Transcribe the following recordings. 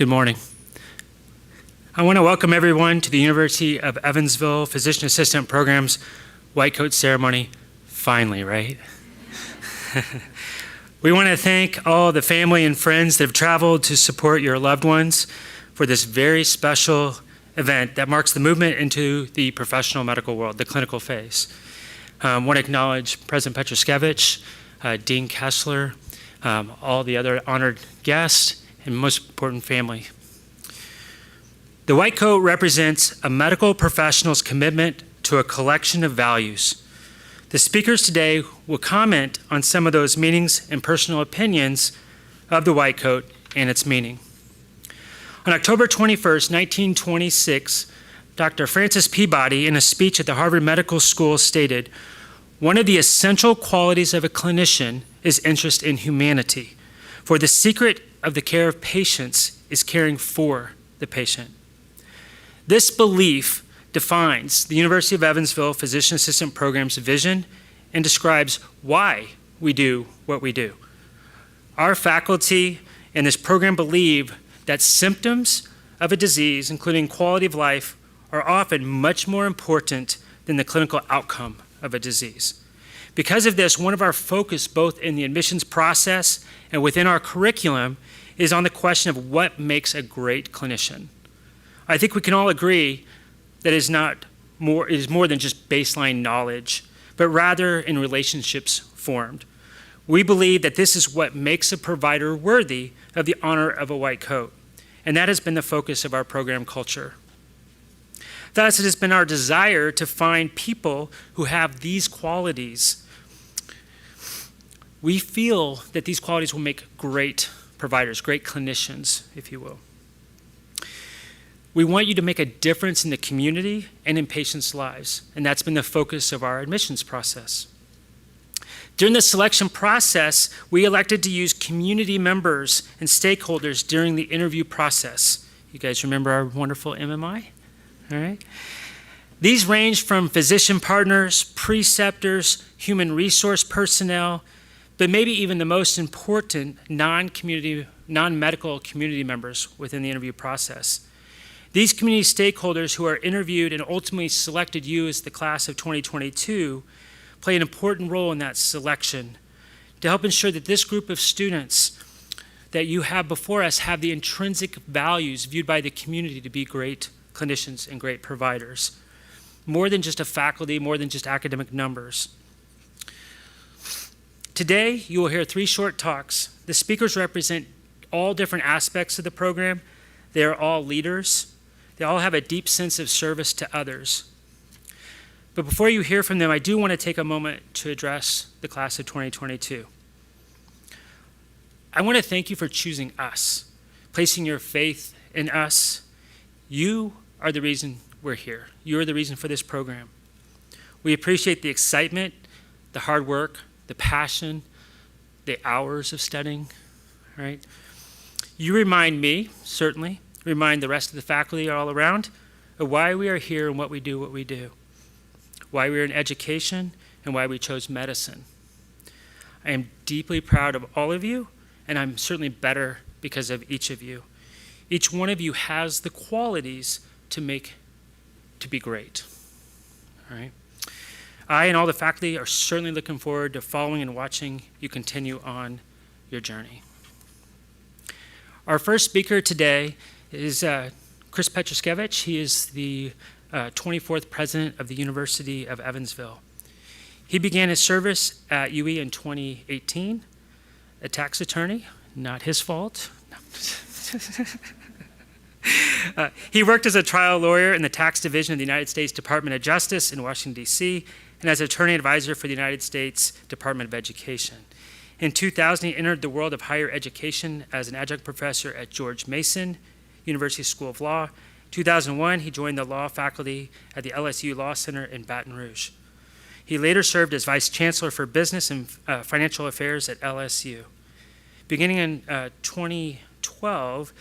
Good morning. I want to welcome everyone to the University of Evansville Physician Assistant Program's White Coat Ceremony. Finally, right? We want to thank all the family and friends that have traveled to support your loved ones for this very special event that marks the movement into the professional medical world, the clinical phase. I want to acknowledge President Petrus Kevich, Dean Kessler, all the other honored guests, and most important, family. The white coat represents a medical professional's commitment to a collection of values. The speakers today will comment on some of those meanings and personal opinions of the white coat and its meaning. On October 21st, 1926, Dr. Francis Peabody, in a speech at the Harvard Medical School, stated, "One of the essential qualities of a clinician is interest in humanity, for the secret of the care of patients is caring for the patient." This belief defines the University of Evansville Physician Assistant Program's vision and describes why we do what we do. Our faculty and this program believe that symptoms of a disease, including quality of life, are often much more important than the clinical outcome of a disease. Because of this, one of our focus, both in the admissions process and within our curriculum, is on the question of what makes a great clinician. I think we can all agree that it is more than just baseline knowledge, but rather in relationships formed. We believe that this is what makes a provider worthy of the honor of a white coat, and that has been the focus of our program culture. Thus, it has been our desire to find people who have these qualities. We feel that these qualities will make great providers, great clinicians, if you will. We want you to make a difference in the community and in patients' lives, and that's been the focus of our admissions process. During the selection process, we elected to use community members and stakeholders during the interview process. You guys remember our wonderful MMI? All right. These range from physician partners, preceptors, human resource personnel, but maybe even the most important, non-medical community members within the interview process. These community stakeholders who are interviewed and ultimately selected you as the class of 2022 play an important role in that selection to help ensure that this group of students that you have before us have the intrinsic values viewed by the community to be great clinicians and great providers. More than just a faculty, more than just academic numbers. Today, you will hear 3 short talks. The speakers represent all different aspects of the program. They are all leaders. They all have a deep sense of service to others. But before you hear from them, I do want to take a moment to address the class of 2022. I want to thank you for choosing us, placing your faith in us. You are the reason we're here. You are the reason for this program. We appreciate the excitement, the hard work, the passion, the hours of studying, right? You remind me, certainly, remind the rest of the faculty all around of why we are here and what we do, why we are in education and why we chose medicine. I am deeply proud of all of you, and I'm certainly better because of each of you. Each one of you has the qualities to be great, all right? I and all the faculty are certainly looking forward to following and watching you continue on your journey. Our first speaker today is Petrus Kevich. He is the 24th president of the University of Evansville. He began his service at UE in 2018, a tax attorney, not his fault. He worked as a trial lawyer in the tax division of the United States Department of Justice in Washington, D.C., and as attorney advisor for the United States Department of Education. In 2000, he entered the world of higher education as an adjunct professor at George Mason University School of Law. 2001, he joined the law faculty at the LSU Law Center in Baton Rouge. He later served as vice chancellor for business and financial affairs at LSU. Beginning in 2012,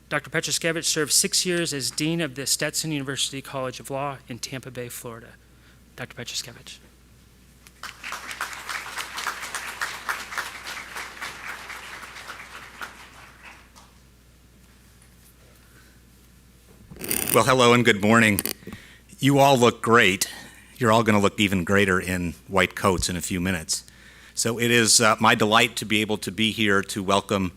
Dr. Petrus Kevich served 6 years as dean of the Stetson University College of Law in Tampa Bay, Florida. Dr. Petrus Kevich. Well, hello and good morning. You all look great. You're all going to look even greater in white coats in a few minutes. So it is my delight to be able to be here to welcome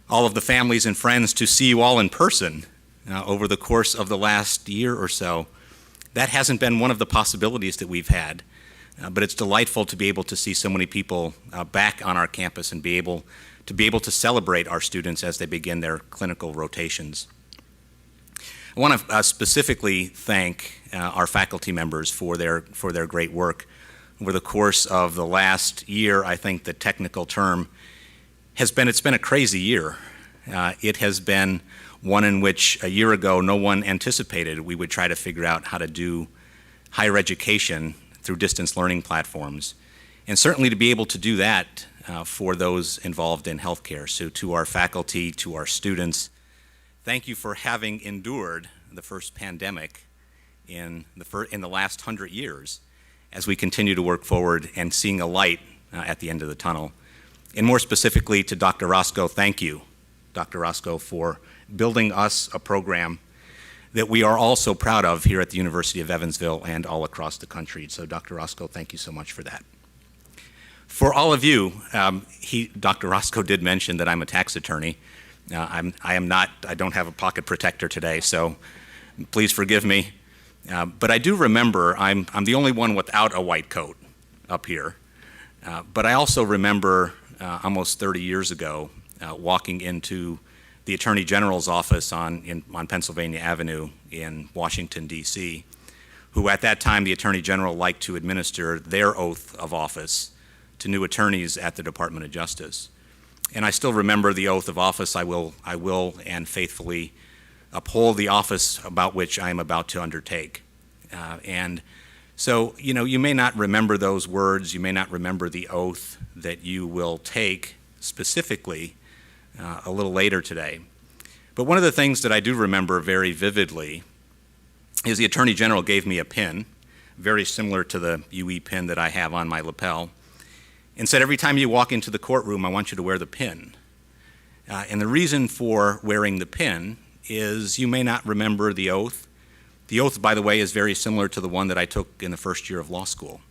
all of the families and friends to see you all in person over the course of the last year or so. That hasn't been one of the possibilities that we've had, but it's delightful to be able to see so many people back on our campus and be able to celebrate our students as they begin their clinical rotations. I want to specifically thank our faculty members for their great work. Over the course of the last year, I think the technical term it's been a crazy year. It has been one in which a year ago no one anticipated we would try to figure out how to do higher education through distance learning platforms. And certainly to be able to do that for those involved in healthcare. So to our faculty, to our students, thank you for having endured the first pandemic in the last 100 years as we continue to work forward and seeing a light at the end of the tunnel. And more specifically to Dr. Roscoe, thank you, Dr. Roscoe, for building us a program that we are all so proud of here at the University of Evansville and all across the country. So Dr. Roscoe, thank you so much for that. For all of you, Dr. Roscoe did mention that I'm a tax attorney. I don't have a pocket protector today, so please forgive me. But I do remember, I'm the only one without a white coat up here. But I also remember almost 30 years ago walking into the Attorney General's office on Pennsylvania Avenue in Washington, D.C., who at that time the Attorney General liked to administer their oath of office to new attorneys at the Department of Justice. And I still remember the oath of office. I will and faithfully uphold the office about which I am about to undertake. And so, you may not remember those words. You may not remember the oath that you will take specifically a little later today. But one of the things that I do remember very vividly is the Attorney General gave me a pin, very similar to the UE pin that I have on my lapel, and said, every time you walk into the courtroom, I want you to wear the pin. And the reason for wearing the pin is you may not remember the oath. The oath, by the way, is very similar to the one that I took in the first year of law school.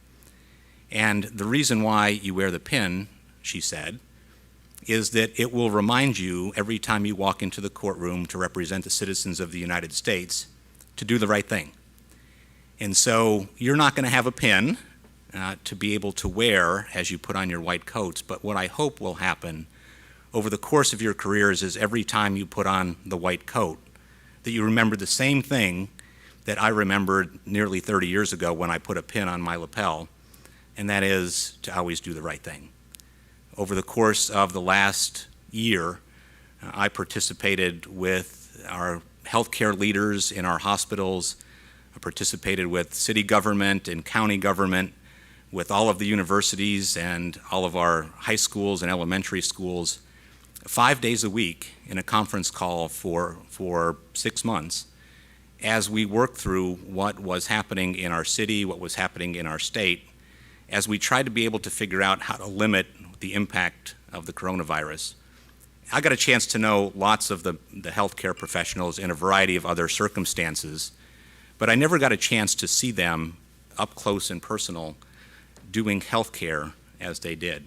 And the reason why you wear the pin, she said, is that it will remind you every time you walk into the courtroom to represent the citizens of the United States to do the right thing. And so you're not going to have a pin to be able to wear as you put on your white coats, but what I hope will happen over the course of your careers is every time you put on the white coat, that you remember the same thing that I remembered nearly 30 years ago when I put a pin on my lapel, and that is to always do the right thing. Over the course of the last year, I participated with our healthcare leaders in our hospitals. I participated with city government and county government, with all of the universities and all of our high schools and elementary schools, 5 days a week in a conference call for 6 months as we worked through what was happening in our city, what was happening in our state, as we tried to be able to figure out how to limit the impact of the coronavirus. I got a chance to know lots of the healthcare professionals in a variety of other circumstances, but I never got a chance to see them up close and personal doing healthcare as they did.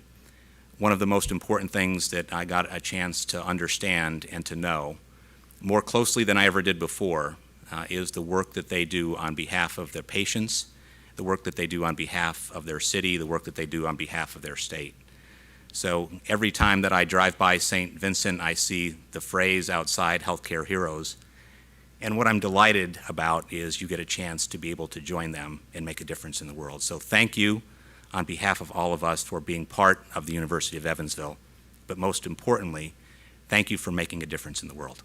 One of the most important things that I got a chance to understand and to know more closely than I ever did before is the work that they do on behalf of their patients, the work that they do on behalf of their city, the work that they do on behalf of their state. So every time that I drive by St. Vincent, I see the phrase outside, healthcare heroes. And what I'm delighted about is you get a chance to be able to join them and make a difference in the world. So thank you on behalf of all of us for being part of the University of Evansville. But most importantly, thank you for making a difference in the world.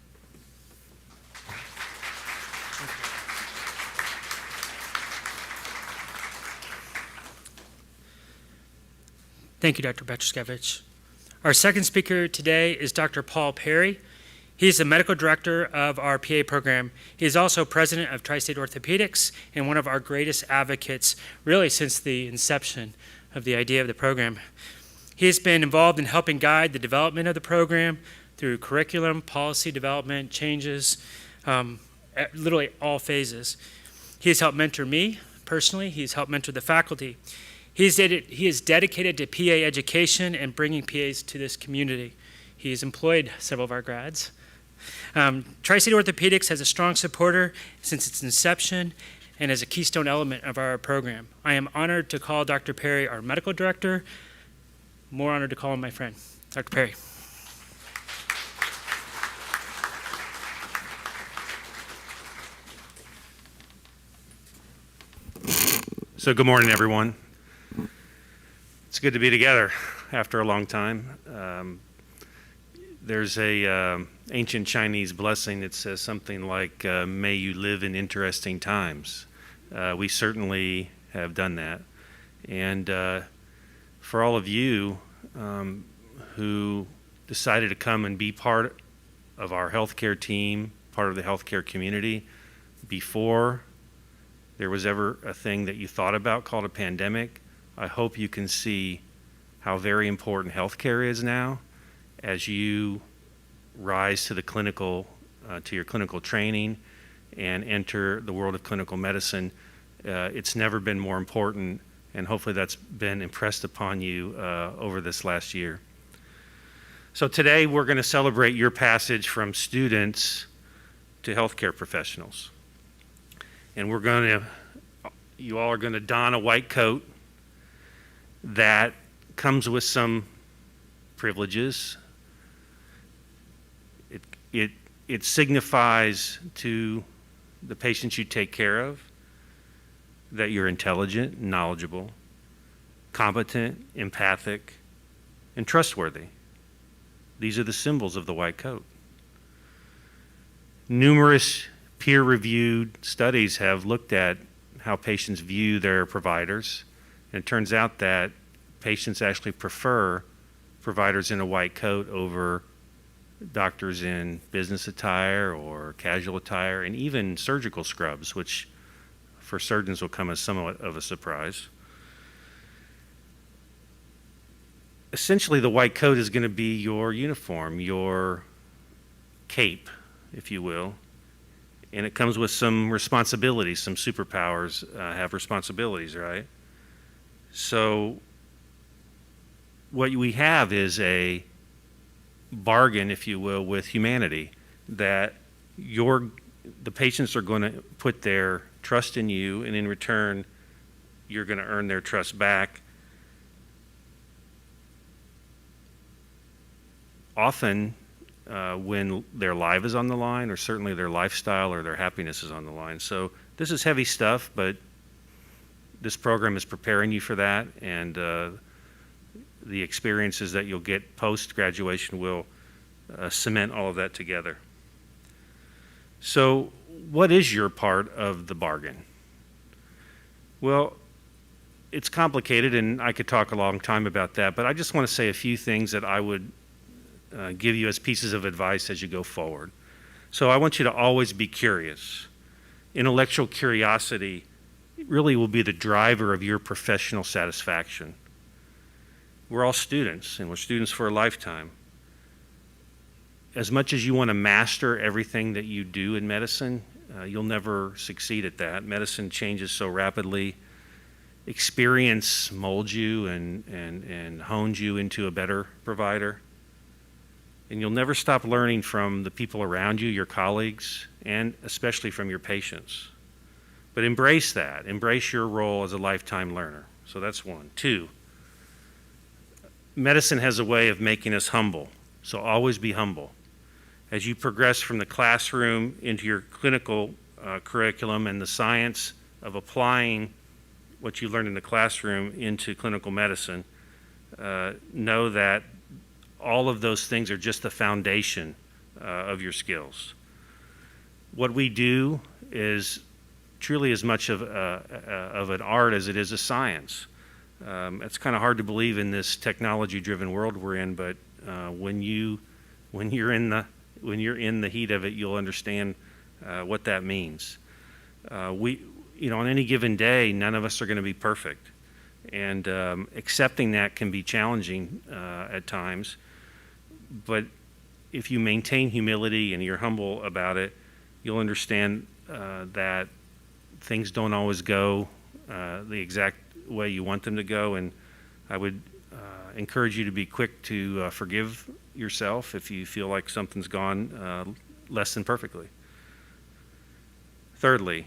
Thank you, Dr. Petrus Kevich. Our second speaker today is Dr. Paul Perry. He's the medical director of our PA program. He is also president of Tri-State Orthopedics and one of our greatest advocates, really since the inception of the idea of the program. He has been involved in helping guide the development of the program through curriculum, policy development, changes, at literally all phases. He has helped mentor me personally. He's helped mentor the faculty. He is dedicated to PA education and bringing PAs to this community. He has employed several of our grads. Tri-State Orthopedics has a strong supporter since its inception and is a keystone element of our program. I am honored to call Dr. Perry our medical director. More honored to call him my friend. Dr. Perry. So good morning, everyone. It's good to be together after a long time. There's a ancient Chinese blessing that says something like, may you live in interesting times. We certainly have done that. And for all of you who decided to come and be part of our healthcare team, part of the healthcare community, before there was ever a thing that you thought about called a pandemic, I hope you can see how very important healthcare is now as you rise to the clinical, to your clinical training and enter the world of clinical medicine. It's never been more important, and hopefully that's been impressed upon you over this last year. So today we're going to celebrate your passage from students to healthcare professionals. And you all are going to don a white coat that comes with some privileges. It signifies to the patients you take care of that you're intelligent, knowledgeable, competent, empathic, and trustworthy. These are the symbols of the white coat. Numerous peer-reviewed studies have looked at how patients view their providers, and it turns out that patients actually prefer providers in a white coat over doctors in business attire or casual attire, and even surgical scrubs, which for surgeons will come as somewhat of a surprise. Essentially, the white coat is going to be your uniform, your cape, if you will. And it comes with some responsibilities. Some superpowers have responsibilities, right? So what we have is a bargain, if you will, with humanity, that the patients are going to put their trust in you, and in return, you're going to earn their trust back. Often, when their life is on the line, or certainly their lifestyle or their happiness is on the line. So this is heavy stuff, but this program is preparing you for that, and the experiences that you'll get post-graduation will cement all of that together. So what is your part of the bargain? Well, it's complicated, and I could talk a long time about that, but I just want to say a few things that I would give you as pieces of advice as you go forward. So I want you to always be curious. Intellectual curiosity really will be the driver of your professional satisfaction. We're all students, and we're students for a lifetime. As much as you want to master everything that you do in medicine, you'll never succeed at that. Medicine changes so rapidly. Experience molds you and hones you into a better provider. And you'll never stop learning from the people around you, your colleagues, and especially from your patients. But embrace that. Embrace your role as a lifetime learner. So that's one. Two, medicine has a way of making us humble. So always be humble. As you progress from the classroom into your clinical curriculum and the science of applying what you learned in the classroom into clinical medicine, know that all of those things are just the foundation of your skills. What we do is truly as much of an art as it is a science. It's kind of hard to believe in this technology-driven world we're in, but when you're in the heat of it, you'll understand what that means. On any given day, none of us are going to be perfect, and accepting that can be challenging at times. But if you maintain humility and you're humble about it, You'll understand that things don't always go the exact way you want them to go, and I would encourage you to be quick to forgive yourself if you feel like something's gone less than perfectly. Thirdly,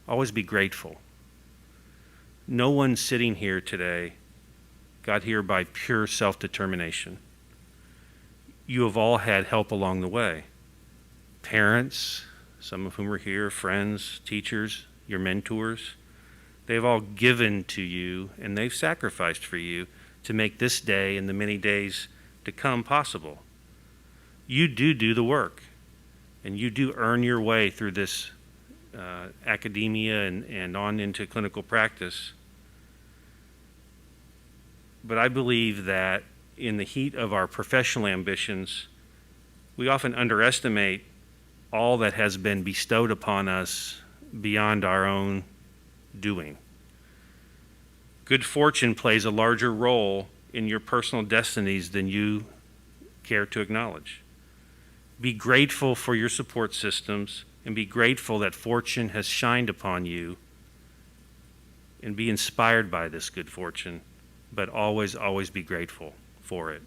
always be grateful. No one sitting here today got here by pure self-determination. You have all had help along the way. Parents, some of whom are here, friends, teachers, your mentors, they've all given to you and they've sacrificed for you to make this day and the many days to come possible. You do the work, and you do earn your way through this academia and on into clinical practice. But I believe that in the heat of our professional ambitions, we often underestimate all that has been bestowed upon us beyond our own doing. Good fortune plays a larger role in your personal destinies than you care to acknowledge. Be grateful for your support systems and be grateful that fortune has shined upon you, and be inspired by this good fortune, but always, always be grateful for it.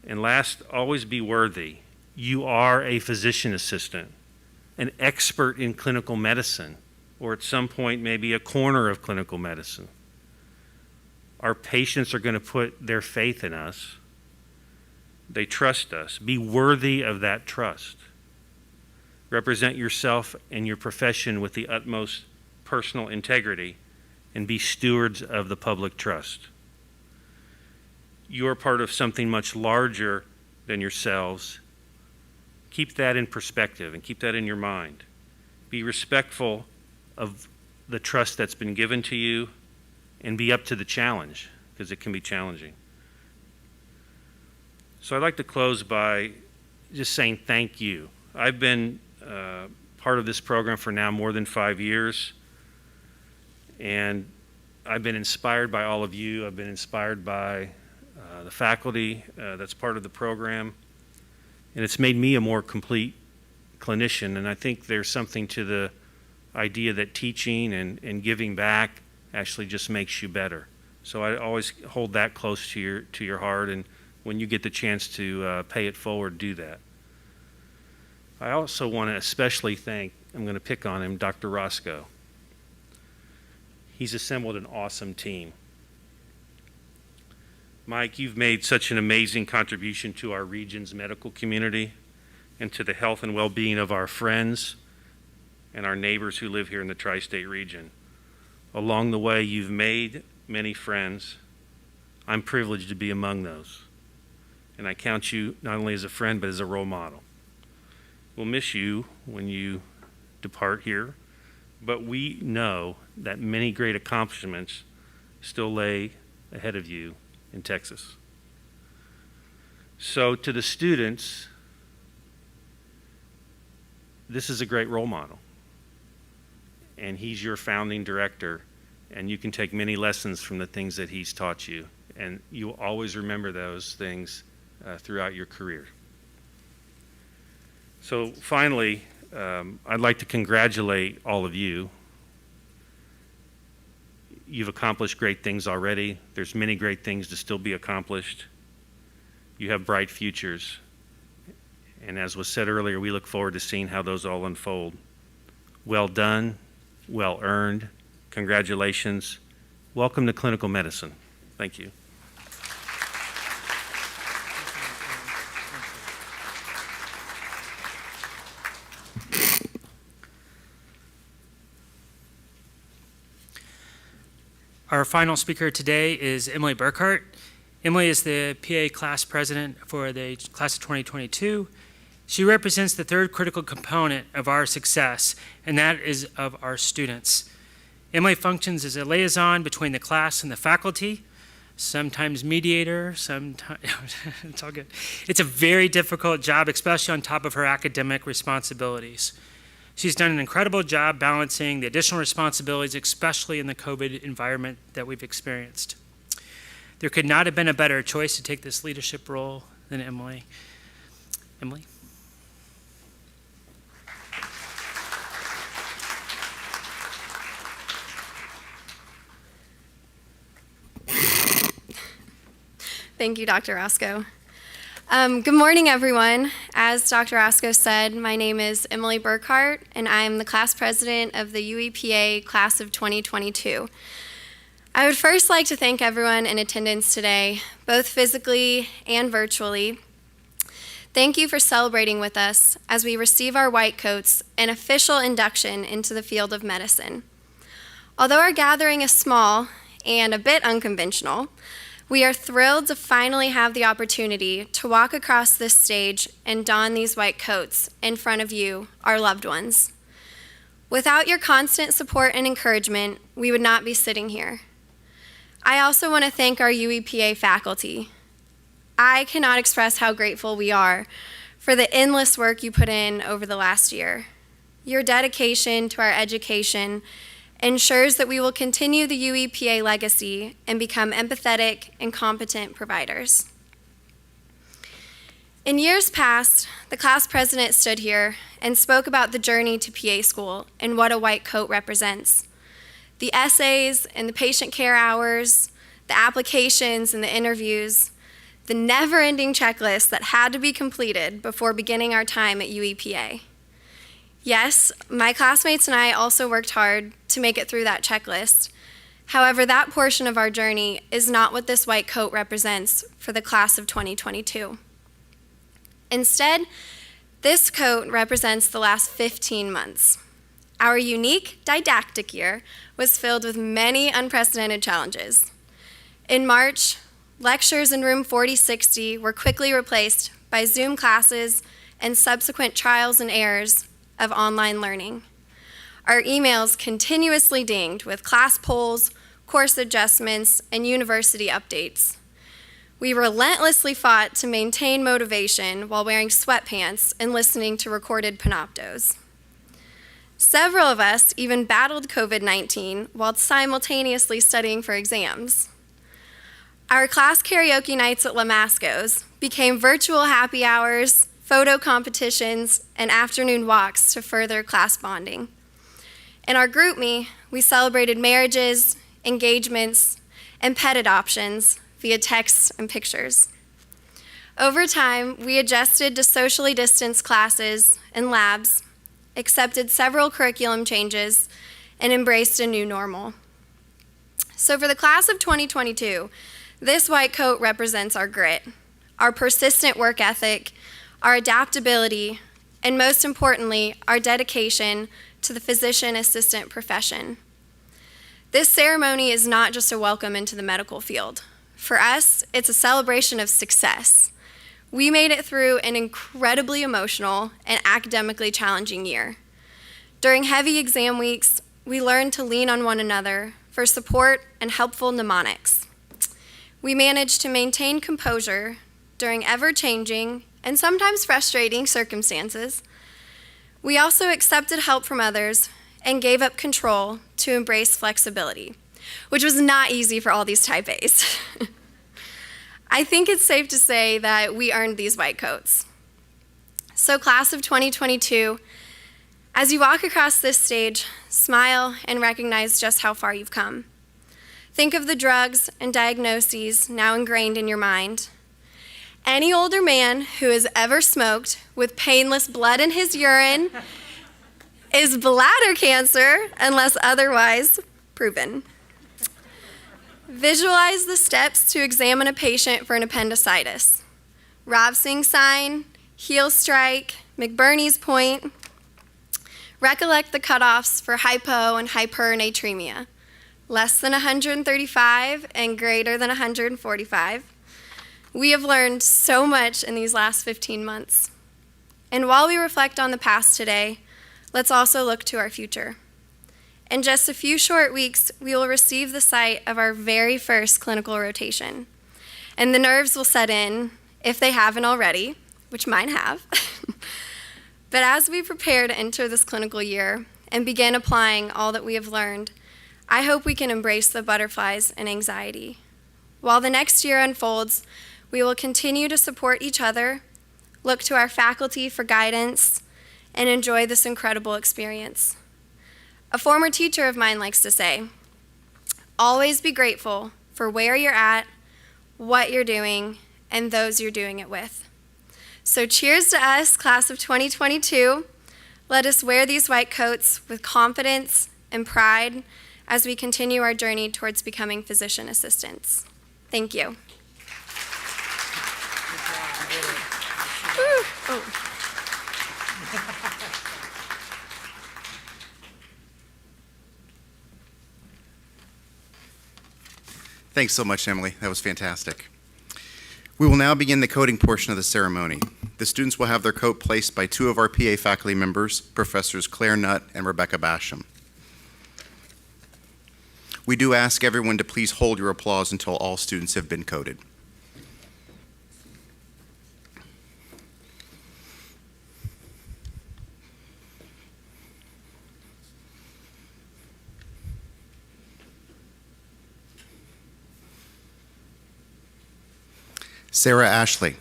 And last, always be worthy. You are a physician assistant, an expert in clinical medicine, or at some point maybe a corner of clinical medicine. Our patients are going to put their faith in us. They trust us. Be worthy of that trust. Represent yourself and your profession with the utmost personal integrity and be stewards of the public trust. You are part of something much larger than yourselves. Keep that in perspective and keep that in your mind. Be respectful of the trust that's been given to you and be up to the challenge, because it can be challenging. So I'd like to close by just saying thank you. I've been part of this program for now more than 5 years, and I've been inspired by all of you. I've been inspired by the faculty that's part of the program, and it's made me a more complete clinician. And I think there's something to the idea that teaching and giving back actually just makes you better. So I always hold that close to your heart, and when you get the chance to pay it forward, do that. I also want to especially thank, I'm going to pick on him, Dr. Roscoe. He's assembled an awesome team. Mike, you've made such an amazing contribution to our region's medical community and to the health and well-being of our friends and our neighbors who live here in the tri-state region. Along the way, you've made many friends. I'm privileged to be among those. And I count you not only as a friend, but as a role model. We'll miss you when you depart here, but we know that many great accomplishments still lay ahead of you in Texas. So to the students, this is a great role model. And he's your founding director, and you can take many lessons from the things that he's taught you. And you'll always remember those things throughout your career. So finally, I'd like to congratulate all of you. You've accomplished great things already. There's many great things to still be accomplished. You have bright futures. And as was said earlier, we look forward to seeing how those all unfold. Well done, well earned. Congratulations. Welcome to clinical medicine. Thank you. Our final speaker today is Emily Burkhardt. Emily is the PA class president for the class of 2022. She represents the third critical component of our success, and that is of our students. Emily functions as a liaison between the class and the faculty, sometimes mediator, sometimes, it's all good. It's a very difficult job, especially on top of her academic responsibilities. She's done an incredible job balancing the additional responsibilities, especially in the COVID environment that we've experienced. There could not have been a better choice to take this leadership role than Emily. Emily? Thank you, Dr. Roscoe. Good morning, everyone. As Dr. Roscoe said, my name is Emily Burkhardt, and I'm the class president of the UEPA class of 2022. I would first like to thank everyone in attendance today, both physically and virtually. Thank you for celebrating with us as we receive our white coats, an official induction into the field of medicine. Although our gathering is small and a bit unconventional, we are thrilled to finally have the opportunity to walk across this stage and don these white coats in front of you, our loved ones. Without your constant support and encouragement, we would not be sitting here. I also want to thank our UEPA faculty. I cannot express how grateful we are for the endless work you put in over the last year. Your dedication to our education ensures that we will continue the UEPA legacy and become empathetic and competent providers. In years past, the class president stood here and spoke about the journey to PA school and what a white coat represents. The essays and the patient care hours, the applications and the interviews, the never-ending checklist that had to be completed before beginning our time at UEPA. Yes, my classmates and I also worked hard to make it through that checklist. However, that portion of our journey is not what this white coat represents for the class of 2022. Instead, this coat represents the last 15 months. Our unique didactic year was filled with many unprecedented challenges. In March, lectures in room 4060 were quickly replaced by Zoom classes and subsequent trials and errors of online learning. Our emails continuously dinged with class polls, course adjustments, and university updates. We relentlessly fought to maintain motivation while wearing sweatpants and listening to recorded panoptos. Several of us even battled COVID-19 while simultaneously studying for exams. Our class karaoke nights at Lamasco's became virtual happy hours, photo competitions, and afternoon walks to further class bonding. In our GroupMe, we celebrated marriages, engagements, and pet adoptions via texts and pictures. Over time, we adjusted to socially distanced classes and labs, accepted several curriculum changes, and embraced a new normal. So for the class of 2022, this white coat represents our grit, our persistent work ethic, our adaptability, and most importantly, our dedication to the physician assistant profession. This ceremony is not just a welcome into the medical field. For us, it's a celebration of success. We made it through an incredibly emotional and academically challenging year. During heavy exam weeks, we learned to lean on one another for support and helpful mnemonics. We managed to maintain composure during ever-changing and sometimes frustrating circumstances. We also accepted help from others and gave up control to embrace flexibility, which was not easy for all these type A's. I think it's safe to say that we earned these white coats. So class of 2022, as you walk across this stage, smile and recognize just how far you've come. Think of the drugs and diagnoses now ingrained in your mind. Any older man who has ever smoked with painless blood in his urine is bladder cancer unless otherwise proven. Visualize the steps to examine a patient for an appendicitis. Ravsing sign, heel strike, McBurney's point. Recollect the cutoffs for hypo and hypernatremia. Less than 135 and greater than 145. We have learned so much in these last 15 months. And while we reflect on the past today, let's also look to our future. In just a few short weeks, we will receive the site of our very first clinical rotation. And the nerves will set in, if they haven't already, which mine have. But as we prepare to enter this clinical year and begin applying all that we have learned, I hope we can embrace the butterflies and anxiety. While the next year unfolds, we will continue to support each other, look to our faculty for guidance, and enjoy this incredible experience. A former teacher of mine likes to say, always be grateful for where you're at, what you're doing, and those you're doing it with. So cheers to us, class of 2022. Let us wear these white coats with confidence and pride as we continue our journey towards becoming physician assistants. Thank you. Thanks so much, Emily. That was fantastic. We will now begin the coding portion of the ceremony. The students will have their coat placed by two of our PA faculty members, Professors Claire Nutt and Rebecca Basham. We do ask everyone to please hold your applause until all students have been coded. Sarah Ashley.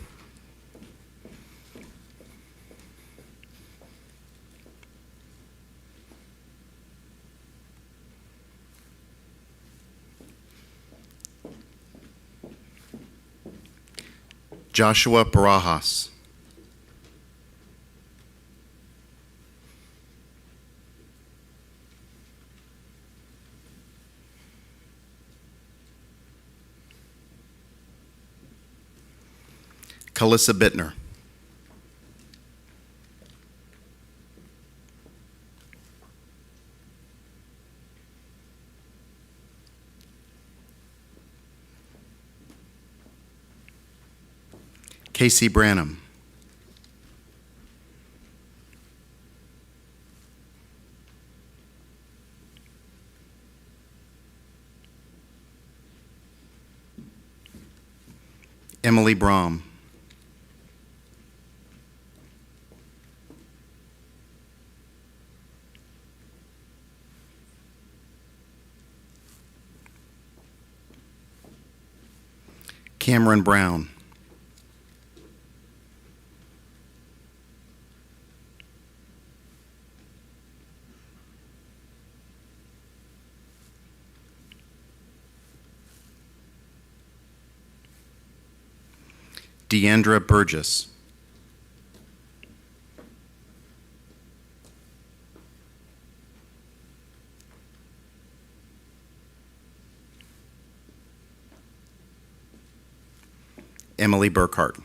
Joshua Barajas. Kalissa Bittner. Casey Branham. Emily Brom. Cameron Brown. Deandra Burgess. Emily Burkhardt.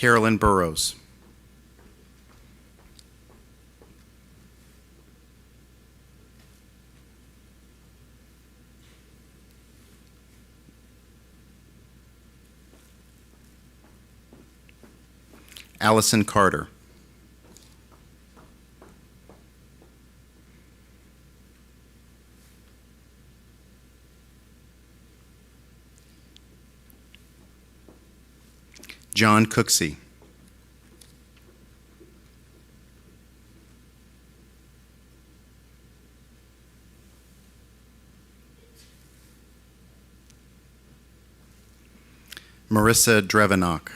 Carolyn Burrows. Allison Carter. John Cooksey. Marissa Drevenok.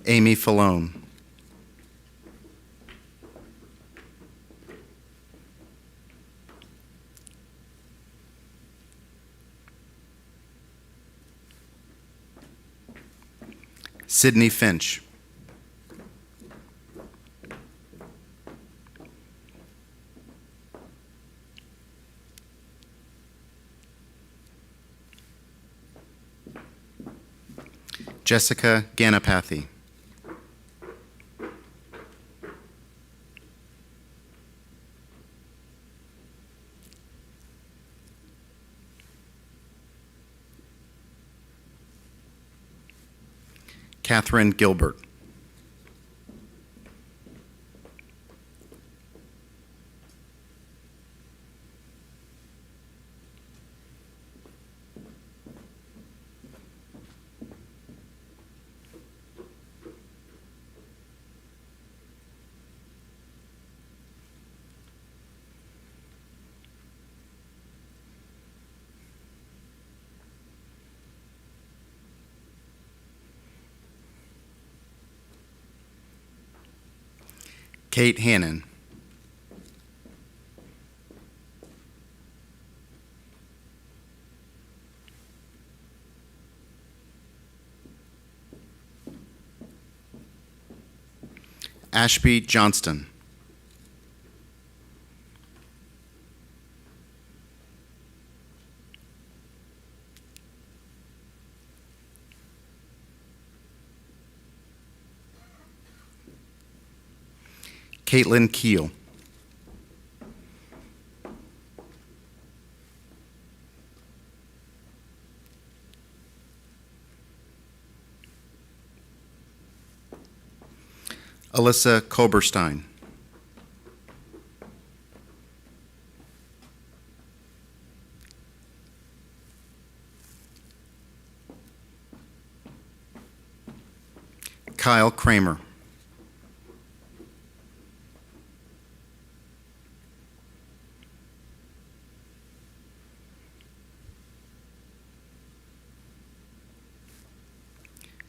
Amy Falone. Sydney Finch. Jessica Ganapathy. Catherine Gilbert. Kate Hannon. Ashby Johnston. Caitlin Keel. Alyssa Koberstein. Kyle Kramer.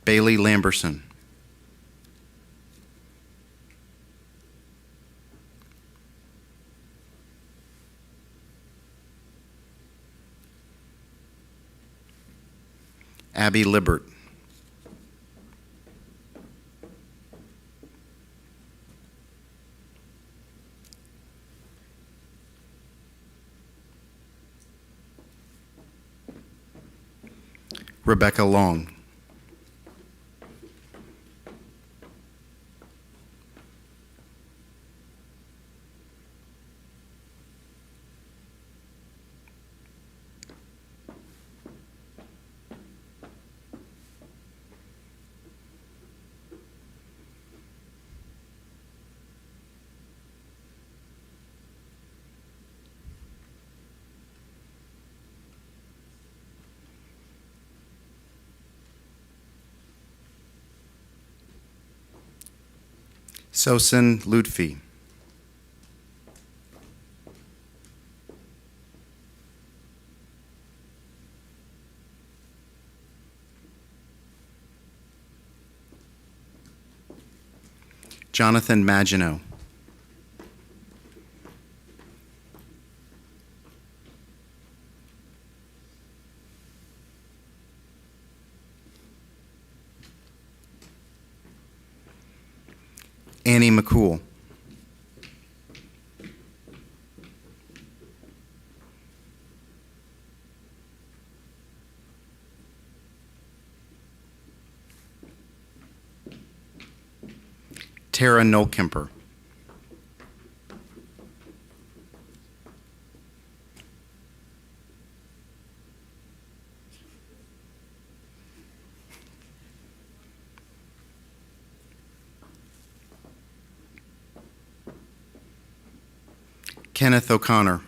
Bailey Lamberson. Abby Libbert. Rebecca Long. Sosin Lutfi. Jonathan Maginot. Annie McCool. Tara Nolkemper. Kenneth O'Connor.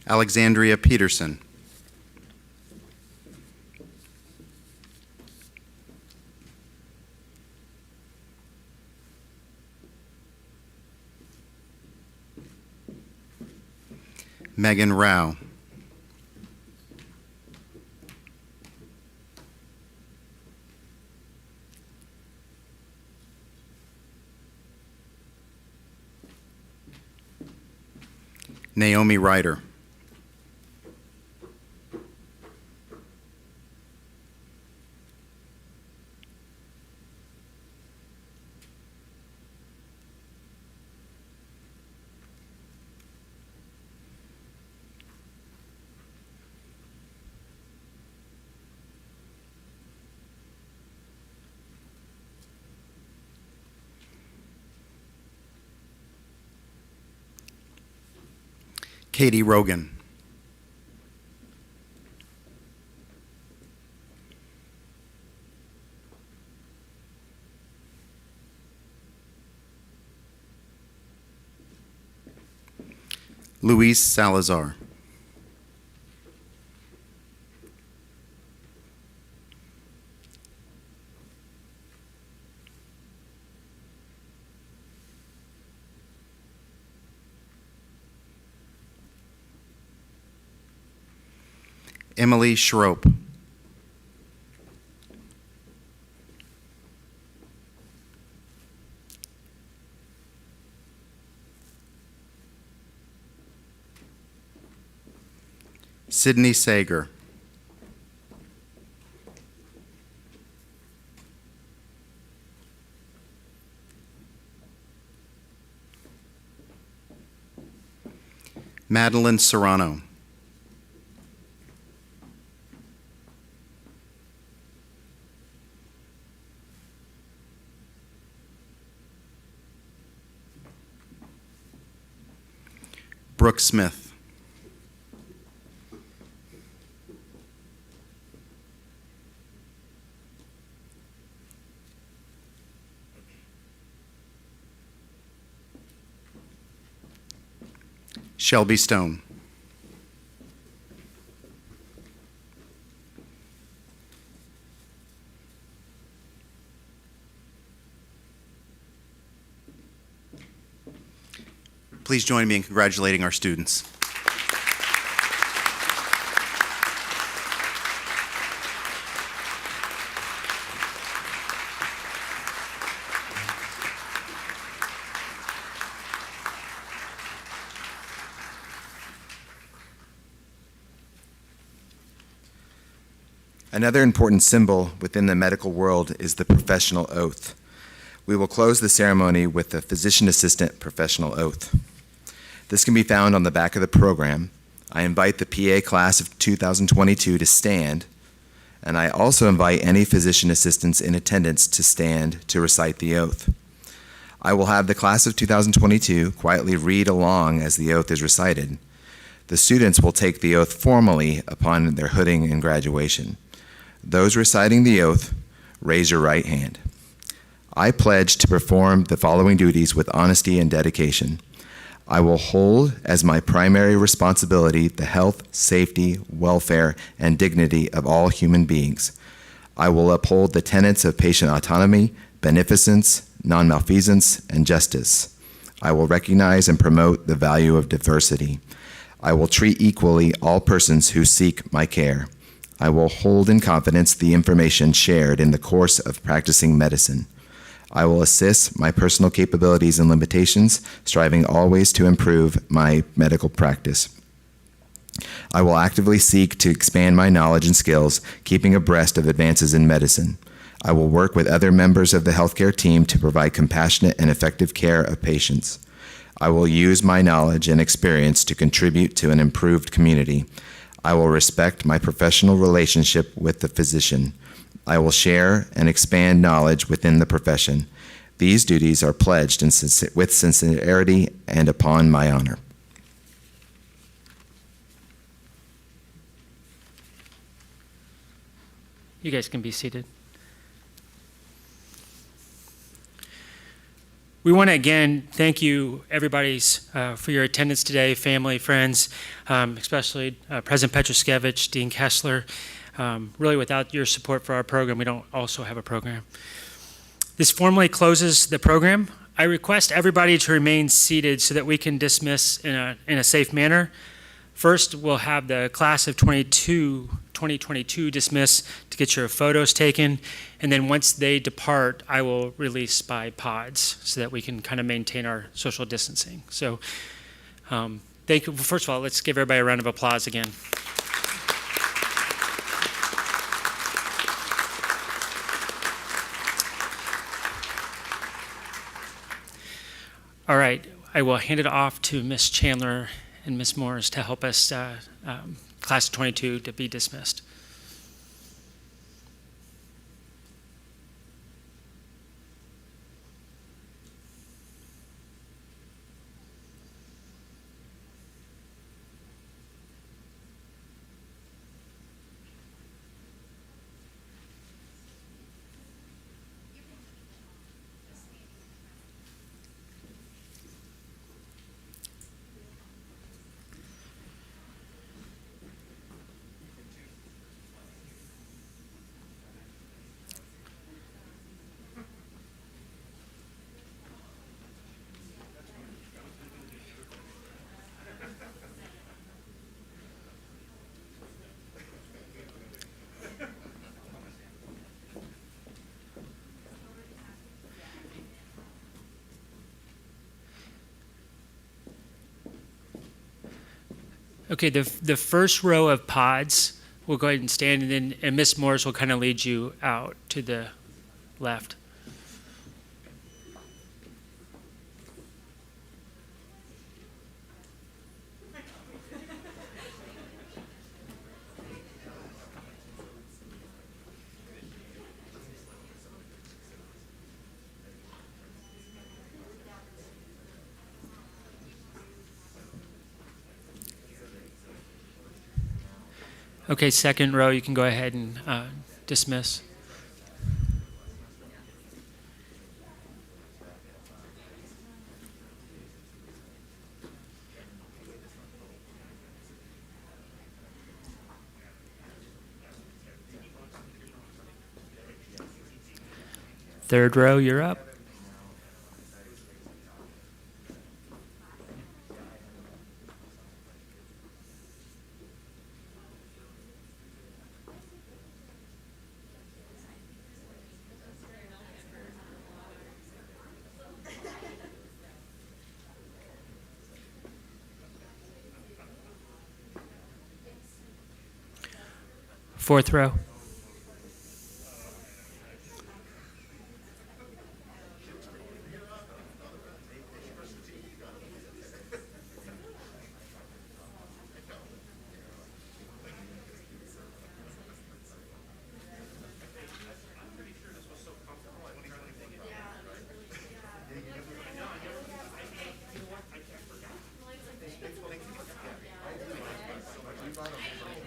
Alexandria Peterson. Megan Rao. Naomi Ryder. Katie Rogan. Luis Salazar. Emily Schroep. Sydney Sager. Madeline Serrano. Brooke Smith. Shelby Stone. Please join me in congratulating our students. Another important symbol within the medical world is the professional oath. We will close the ceremony with the physician assistant professional oath. This can be found on the back of the program. I invite the PA class of 2022 to stand, and I also invite any physician assistants in attendance to stand to recite the oath. I will have the class of 2022 quietly read along as the oath is recited. The students will take the oath formally upon their hooding and graduation. Those reciting the oath, raise your right hand. I pledge to perform the following duties with honesty and dedication. I will hold as my primary responsibility the health, safety, welfare, and dignity of all human beings. I will uphold the tenets of patient autonomy, beneficence, non-malfeasance, and justice. I will recognize and promote the value of diversity. I will treat equally all persons who seek my care. I will hold in confidence the information shared in the course of practicing medicine. I will assess my personal capabilities and limitations, striving always to improve my medical practice. I will actively seek to expand my knowledge and skills, keeping abreast of advances in medicine. I will work with other members of the healthcare team to provide compassionate and effective care of patients. I will use my knowledge and experience to contribute to an improved community. I will respect my professional relationship with the physician. I will share and expand knowledge within the profession. These duties are pledged with sincerity and upon my honor. You guys can be seated. We want to again thank you, everybody, for your attendance today, family, friends, especially President Petrus Kevich, Dean Kessler. Really, without your support for our program, we don't also have a program. This formally closes the program. I request everybody to remain seated so that we can dismiss in a safe manner. First, we'll have the class of 2022 dismiss to get your photos taken, and then once they depart, I will release by pods so that we can kind of maintain our social distancing. So thank you. First of all, let's give everybody a round of applause again. All right, I will hand it off to Ms. Chandler and Ms. Morris to help us, class of 22, to be dismissed. Okay, the first row of pods, we'll go ahead and stand, and Miss Morris will kind of lead you out to the left. Okay, second row, you can go ahead and dismiss. Third row, you're up. Fourth row.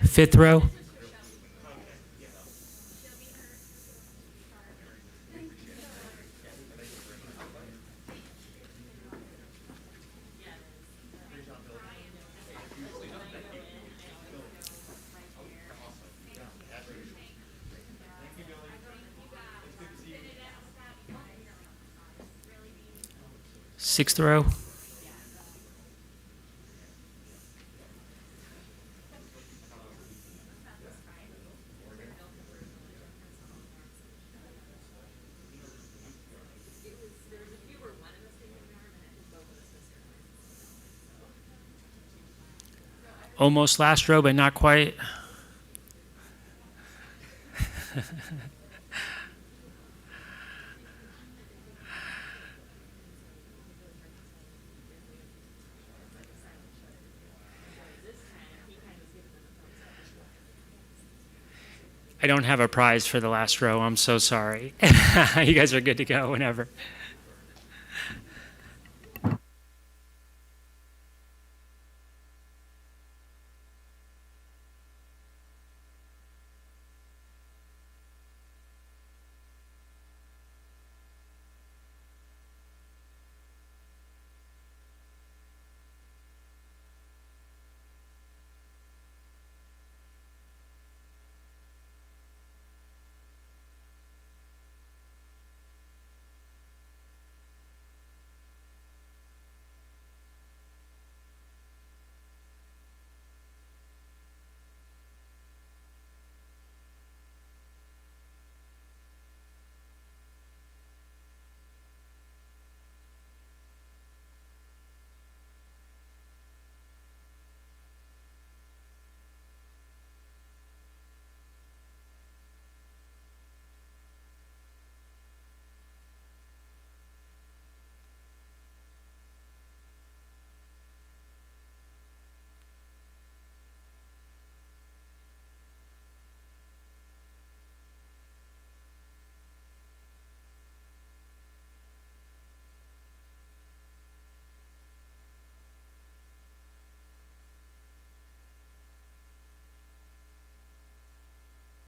Fifth row. Sixth row. Almost last row, but not quite. I don't have a prize for the last row. I'm so sorry. You guys are good to go whenever.